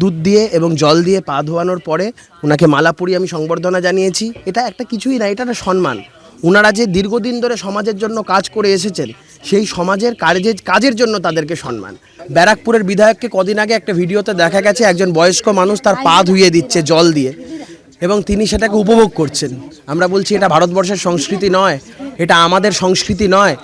দুধ দিয়ে এবং জল দিয়ে পা ধোয়ানোর পরে ওনাকে মালা পরিয়ে আমি সংবর্ধনা জানিয়েছি। এটা একটা কিছুই না, এটা একটা সম্মান। ওনারা যে দীর্ঘদিন ধরে সমাজের জন্য কাজ করে এসেছেন, সেই সমাজের কাজের জন্য তাদেরকে সম্মান। ব্যারাকপুরের বিধায়ককে কদিন আগে একটা ভিডিওতে দেখা গেছে একজন বয়স্ক মানুষ তার পা ধুইয়ে দিচ্ছে জল দিয়ে, এবং তিনি সেটাকে উপভোগ করছেন। আমরা বলছি এটা ভারতবর্ষের সংস্কৃতি নয়, এটা আমাদের সংস্কৃতি নয়।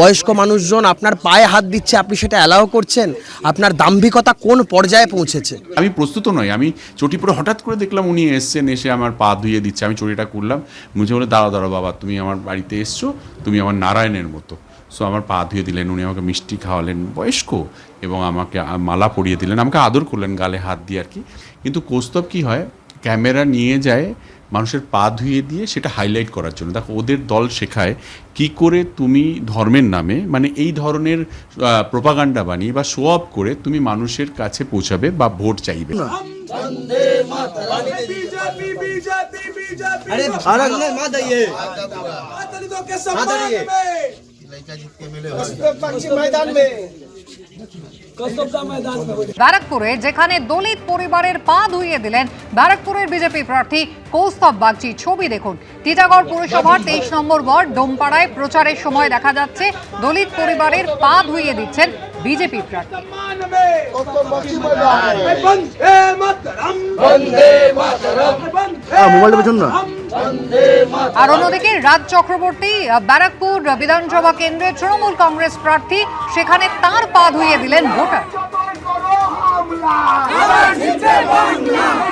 বয়স্ক মানুষজন আপনার পায়ে হাত দিচ্ছে, আপনি সেটা অ্যালাউ করছেন? আপনার দাম্ভিকতা কোন পর্যায়ে পৌঁছেছে? আমি প্রস্তুত নই। আমি চটি পরে হঠাৎ করে দেখলাম উনি এসছেন, এসে আমার পা ধুয়ে দিচ্ছে। আমি চটিটা করলাম, মুঝে বলে দাঁড়াও দাঁড়াও বাবা, তুমি আমার বাড়িতে এসছো, তুমি আমার নারায়ণের মতো। সো আমার পা ধুয়ে দিলেন, উনি আমাকে মিষ্টি খাওয়ালেন, বয়স্ক, এবং আমাকে মালা পরিয়ে দিলেন, আমাকে আদর করলেন গালে হাত দিয়ে আর কি। কিন্তু কৌস্তব কী হয়, ক্যামেরা নিয়ে যায় মানুষের পা ধুয়ে দিয়ে সেটা হাইলাইট করার জন্য। দেখো, ওদের দল শেখায় কি করে তুমি ধর্মের নামে, মানে এই ধরনের প্রোপাগান্ডা বানিয়ে বা শো অফ করে তুমি মানুষের কাছে পৌঁছাবে বা ভোট চাইবে। ব্যারাকপুরে যেখানে দলিত পরিবারের পা ধুইয়ে দিলেন ব্যারাকপুরের বিজেপি প্রার্থী কৌস্তব বাগচি, ছবি দেখুন। টিটাগড় পুরসভার 23 নম্বর ওয়ার্ড ডোমপাড়ায় প্রচারের সময় দেখা যাচ্ছে দলিত পরিবারের পা ধুইয়ে দিচ্ছেন বিজেপি প্রার্থী। আর অন্যদিকে রাজ চক্রবর্তী ব্যারাকপুর বিধানসভা কেন্দ্রের তৃণমূল কংগ্রেস প্রার্থী, সেখানে তার পা ধুইয়ে দিলেন ভোটার।